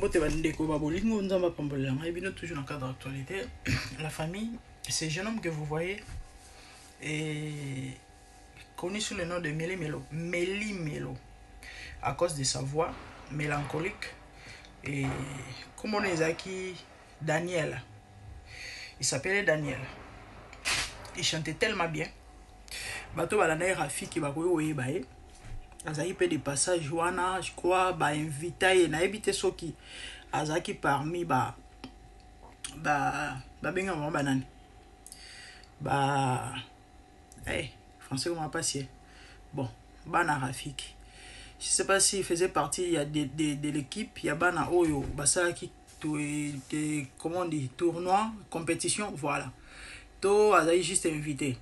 Mbote bandeko babolingo nzamba pambolela ngai bino toujours dans le cadre d'actualité. La famille, ce jeune homme que vous voyez est connu sous le nom de Méli Melo à cause de sa voix mélancolique. Et comme on est Zaki Daniel, il s'appelait Daniel. Il chantait tellement bien. Bato balana Rafi qui va koyo bae. Azaki pe des passages wana, je crois, ba invité na habité soki. Azaki parmi ba benga vraiment banane. Français comment passer. Bon, bana Rafiki. Je sais pas s'il faisait partie de l'équipe, il y a bana oyo, basa qui comment on dit, tournoi, compétition, voilà. To azaki juste invité.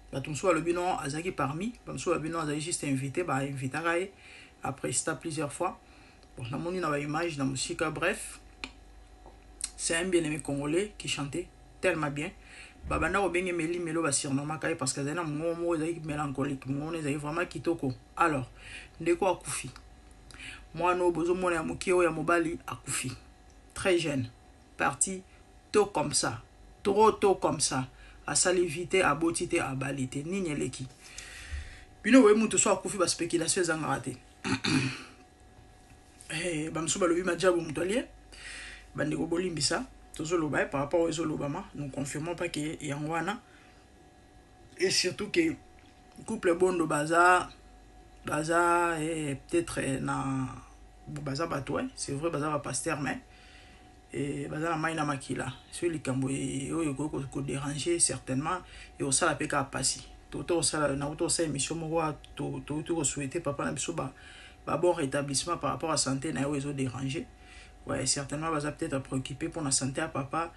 Batumso alobino azaki parmi, Batumso alobino azaki juste invité, invité après ça plusieurs fois. Bon, na moni na ba image na musique, bref. C'est un bien-aimé congolais qui chantait tellement bien. Babana obenge Méli Melo ba surnommé kai parce que zana momo ezaki mélancolique, momo ezaki vraiment kitoko. Alors, ndeko akufi. Moi no bozo mona ya mukio ya mobali akufi. Très jeune, parti tôt comme ça, trop tôt comme ça. À salivité, à botité, à balité, ni nyeleki. Bino we mutu so akufi ba spéculation ezanga raté. Bamso balobi madjabu mutolier. Bandeko bolimbisa, tozo loba par rapport aux Obama, nous confirmons pas que yangwana. Et surtout que couple bondo baza et peut-être na baza batoué, c'est vrai baza va pasteur mais et baza na maina makila celui kambo oyo ko déranger certainement et au sala peka passi toto sala na auto sa émission mo to souhaiter papa na biso ba bon rétablissement par rapport à santé na yo déranger. Ouais, certainement baza peut-être préoccupé pour la santé à papa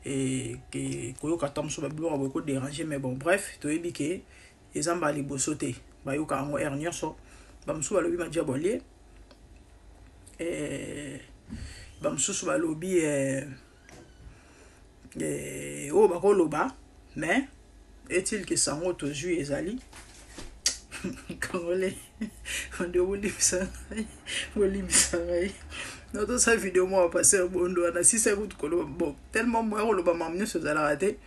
et que koyo katam so ba bilo beaucoup déranger mais bon bref to yebi ke ezamba libosote ba yo ka ngo hernia so bamso balobi ma diabolier bamsusu balobi oh bakoloba mais est-il que sango to ju ezali congolais on de bolibisa notre sa vidéo moi passer au bondo na 6 secondes bon tellement moi loba mamne so zala raté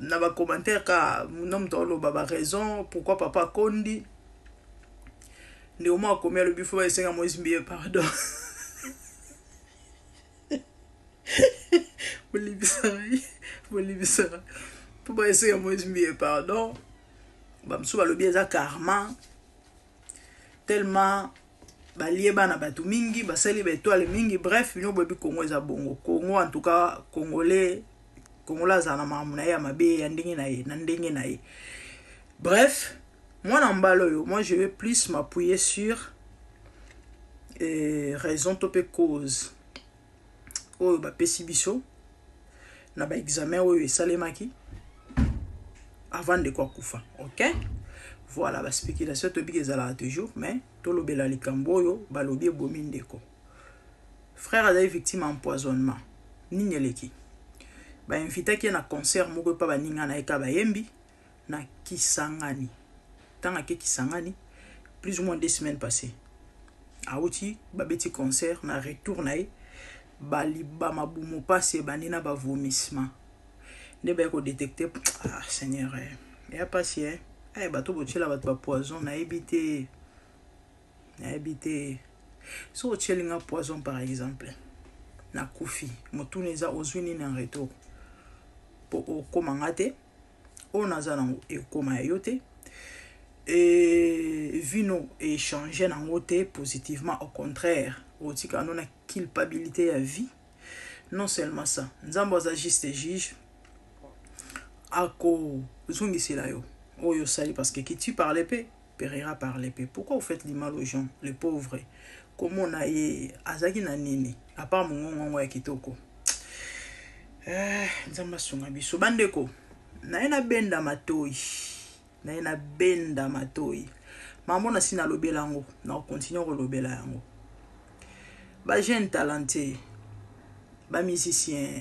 na ba commentaire ka nom to loba ba raison pourquoi papa kondi ne au moins combien le bifo va essayer à moi pardon. Bolibisa pour pas essayer à moi pardon. Bamso balobi eza karma tellement balie bana batu mingi basali ba étoile mingi bref bino bobi Congo eza bongo Congo en tout cas congolais za na mamuna ya mabe ya ndenge na ye bref moi na mbalo yo moi je vais plus m'appuyer sur raison topé cause oyo ba pesi biso na ba examen oyo esalemaki avant de quoi kufa, ok? Voilà, la spéculation to bige zala toujours, mais to lobela likambo yo balobi bomindeko. Frère a victime empoisonnement. Ninyeleki. Ba invité ki na concert moko pa baninga na eka bayembi na Kisangani. Tanga ke Kisangani plus ou moins 2 semaines passées. Auti ba beti concert na retour na bali ba mabumo passé banina ba vomissement. Ne ba ko détecter Seigneur il y a pas si bato botchela bato ba poison na éviter so chelinga poison par exemple na kufi motuneza ozwini na retour pour komangate on a za e koma yote et vino et changer na ngote positivement au contraire otika non na culpabilité à vie non seulement ça nzambo za juste juge ako zungisela yo oyo sali parce que qui tu par l'épée périra par l'épée. Pourquoi vous faites du mal aux gens, les pauvres? Comment on a azaki na nini à part mongongo ya kitoko nzamba songa biso bandeko na benda matoi maman na sina lobela ngo na continuer ko lobela yango ba jeune talenté ba musicien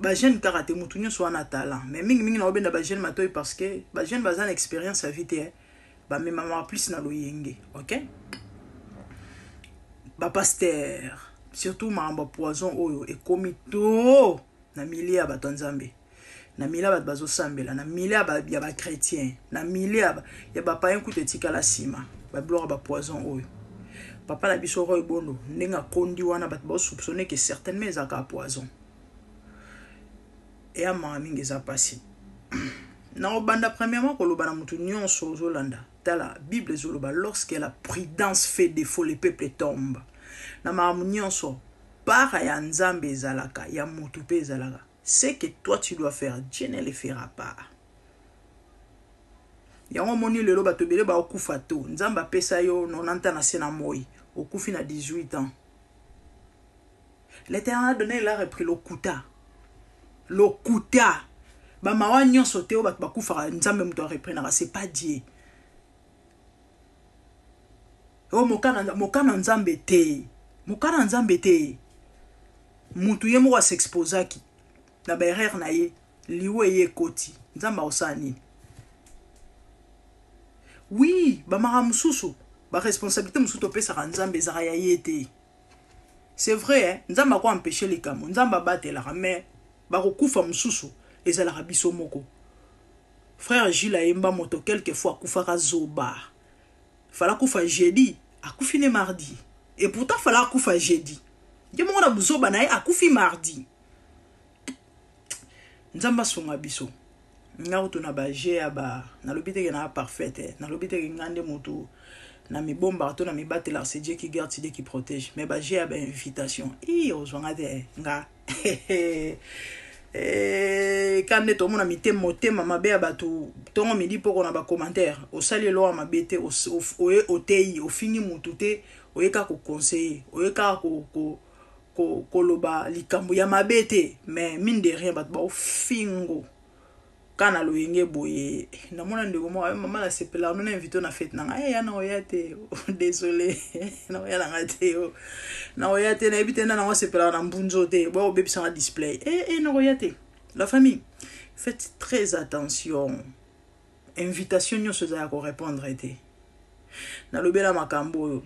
ba jeune karaté mutunyo so na talent mais mingi na obenda ba jeune matoi parce que ba jeune bazan expérience à vite ba même maman plus na loyenge, OK? pasteur surtout mamba poison oyo ekomi to na milieu ya bato nzambe na milieu ya bato bazosambela na milieu ya ba chrétien na milieu ya ba païen kutu etikala sima ba biloko ba poison oyo papa na biso roy bondo ndenge kondi wana bato basoupçonner que certainement ezaka poison et à mingi eza pasi na obanda premièrement koloba na mutu nyonso ozolanda tala bible ezoloba lorsque la prudence fait défaut le peuple tombe na mamu nyonso para ya nzambe ezalaka ya mutu pe ezalaka ce que toi tu dois faire Dieu ne le fera pas yango moni lelo bato bele ba okufa to nzambe apesa yo 90 ans na sena moi okufi na 18 ans l'Éternel a donné il a repris le kuta ba mawa nyonso te o bato bakufa nzambe muto reprenera c'est pas Dieu o mokana nzambe te mutu ye moko s'exposaki na ba erreur na ye liwe ye koti nzamba osani oui ba mara mususu ba responsabilité mususu pesa nzambe ezaka ya ye te c'est vrai hein nzamba ko empêcher les kamo nzamba batela mais ba kokufa mususu ezalaka biso moko frère Gilles Ayemba moto quelquefois akufaka zoba fala kufa jeudi akufi ne mardi et pourtant fala akufa jeudi je mona buzoba na ye akufi mardi nzamba songa biso ngauto na ba je ba na lobite na parfaite na lobite ngande moto na mi bomba to na mi batela c'est Dieu qui garde, c'est Dieu qui protège mais ba je ba invitation ozwanga de nga kande to mona mite motema mabe ya bato tongo midi poko na ba commentaire osali lo ma bete otei ofini mutu te oyeka ko conseiller oyeka ko loba likambo ya mabete mais mine de rien bato ba ofingo kana lo yenge boye na mona ndeko mo mama la sepela on a invité na fête na yana oyate désolé na oyala ngate na oyate na ebite na na sepela na mbunzo te bo bebisa na display na oyate la famille faites très attention invitation nyonso za ko répondre te na lobela makambo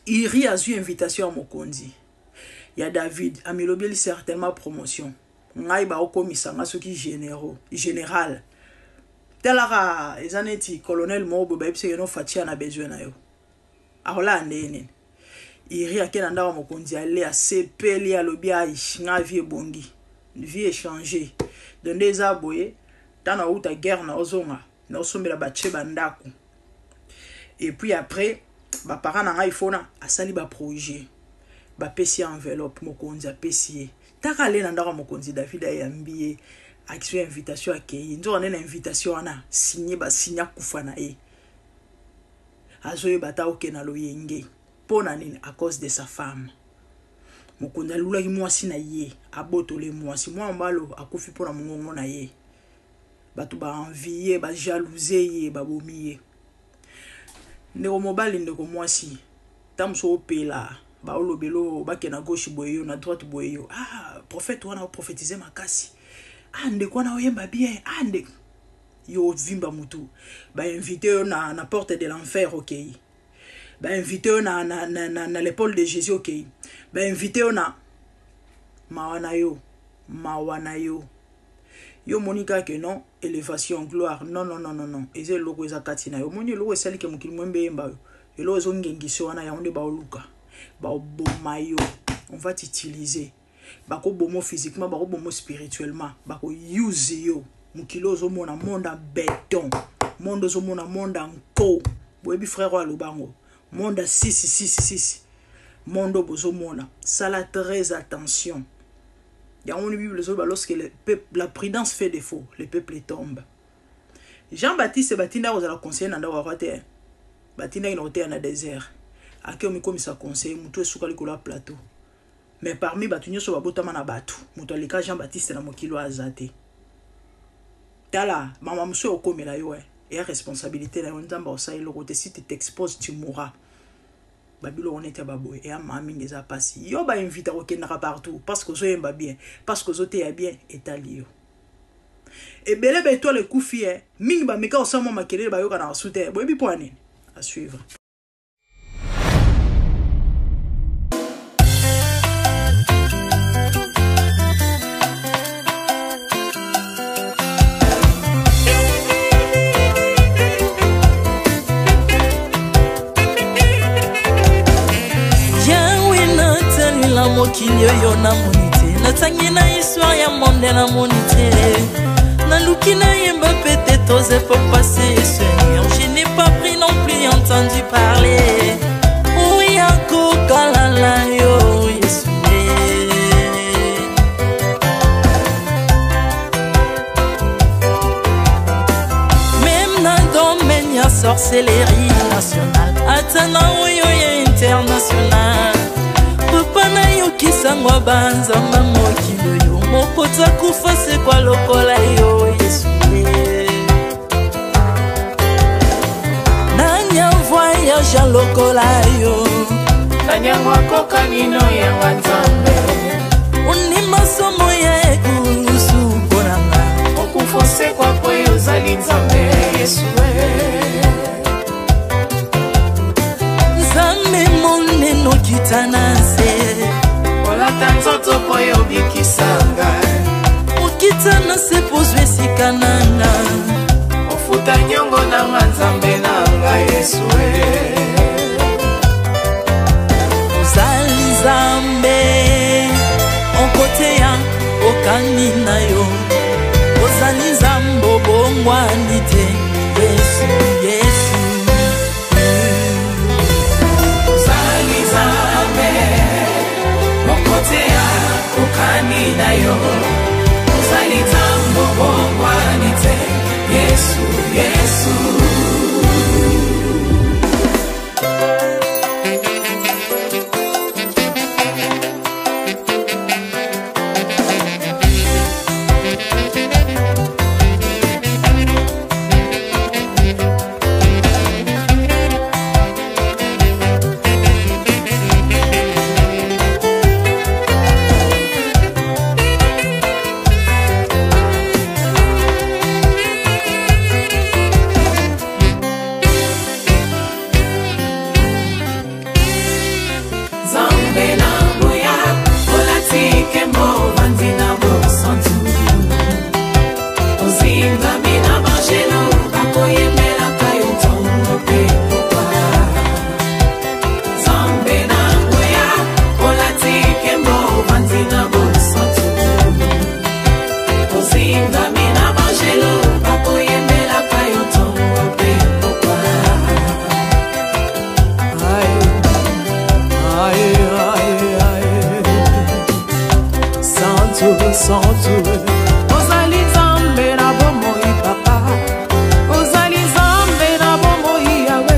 iri azu invitation à mokonzi ya David amilobeli certainement promotion ngai ba okomisa ngasoki général telara ezaneti colonel mobo ba epse no fatia na besoin na yo akola ndene iri akena ndawa mokonzi ale a sepeli alobi a nga vie bongi vie échanger donde eza boye tana uta guerre na ozonga na osombela bache bandako et puis après ba parents na ngai fona asali ba projet ba pesi enveloppe mokonzi apesi takale na ndako mokonzi David ayambiye akiswe invitation akei nzo na invitation ana signé ba signa kufa na e azoye bata okena loyenge pona nini à cause de sa femme mokonzi alulaki mwasi na ye abotole mwasi mwa mbalo akufi pona mongongo na ye bato ba envier ba jalouser ye ba bomiye ndeko mobali ndeko mwasi tamso opela ba olobelo bakena gauche boyo na droite boyo prophète wana prophétiser makasi ndeko na oyemba bien ndeko yo vimba mutu ba invité yo na porte de l'enfer okay ba invité yo na l'épaule de Jésus okay ba invité yo na mawana yo yo monika que non élévation gloire non eze logo eza katina yo moni logo esali ke mukili mwembe yemba yo lo zo ngengiso wana ya onde ba oluka ba bomayo on va t'utiliser ba ko bomo physiquement ba ko bomo spirituellement ba ko use yo mukilo zo mona monde en béton monde zo mona monde en ko boyebi frère wa lubango monde 666 monde bozo mona sala très attention. Il y a une Bible lorsque la prudence fait défaut, le peuple tombe. Jean-Baptiste Batinda aux la conseiller nanda warate. Batinda il était dans désert. Ake omi comme ça conseiller mutu esuka likolo plateau. Mais parmi batunyo so babotama na batu, mutu alika Jean-Baptiste na mokilo azate. Tala mama muso okomela yo et responsabilité na nzamba osai lo côté si tu t'exposes tu mourras. Babilo on était baboy et amami ngeza pasi yo ba invite ko kenaka partout parce que zo yemba bien parce que zo te ya bien etalio et bele be toi le kufi mingi ba meka osamo makelele ba yoka na soute boyebi poane à suivre. na mokili oyo namoni te natangi na histoire ya monde namoni te naluki nayemba pete toze pour passer Seigneur je n'ai pas pris non plus entendu parler oui akokalala yo Yesu même na domaine ya sorcellerie nationale atana oyo ya international papa na yo kisangwa banzamba mokili yo mokota kufa se kwa lokola yo Yesu nanya voyage lokola yo nanya wakoka nino ya wanzambe uni masomo ya ekusu konanga okufose kwa kweyo zali nzambe Yesu nzambe moneno kitanase olata nzoto koyo bikisanga okitanase pozwe esikananga ofuta nyongo na nzambe nanga Yesu ozali nzambe onkote ya okani na yo ozali nzambe obongwani te Yesu Yesu ozali nzambe onkote ya okani na yo ozali nzambe obongwani te Yesu Yesu ozali nzambe na bomoi papa ozali nzambe na bomoi yawe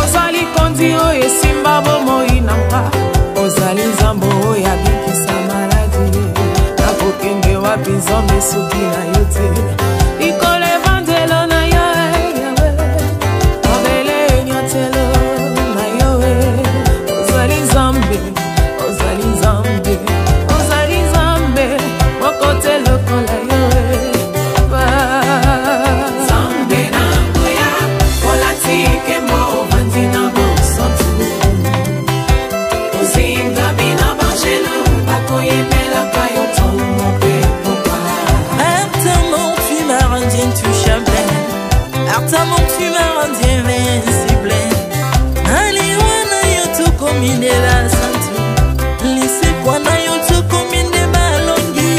ozali kondi oyo esimba bomoi na mpa ozali nzambe oyo abikisa maladi nakokende wapi nzambe soki na yo te likolo evangelo na yo yawe mabele nyatelo na yo ozali nzambe ozali nzambe kote lokola yo Zambe na ngoya olatike mo vandina mo santu ozinga bina bangelo bakoyemela kayo tomo pe popa Artamon tu m'as rendu intouchable Artamon tu m'as rendu invincible Aliwana yo tu komine la santu Lise kwa na yo tu komine balongi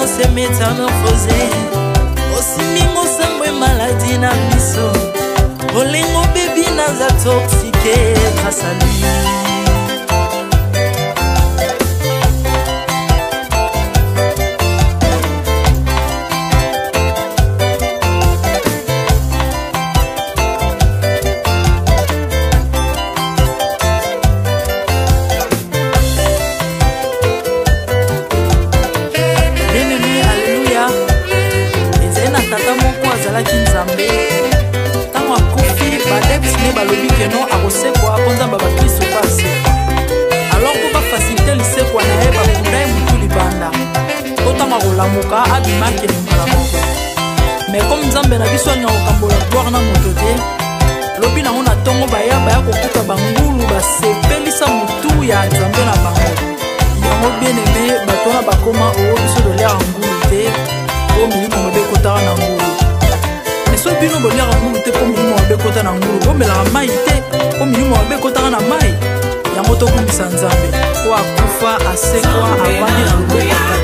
se métamorphosé Osimingo sambwe maladie na biso Olengo baby naza toxiqué grâce à lui azalaki nzambe ntango akufi badepsine balobi keno akosekwa mpo nzambe bakristo mpo asekwa alors mpo bafasilite lisekwa na ye bakunda ye motu libanda mpo ntango akolamuka abimaki mbala moko me comme nzambe na biso alinga kokambola gloire na moto te lobi nango na ntongo baya kokuta bangulu basepelisa motu ya nzambe na bango yango bien aimé bato wana bakoma oyo biso toliaka ngulu te po milimo mabe ekotaka na ngulu me so bino boliaka ngulu te po milimo mabe ekota na ngulu bomelaka mai te po milimo mabe ekotaka na mai yango tokumisa nzambe po akufa asekwa avandi na loboko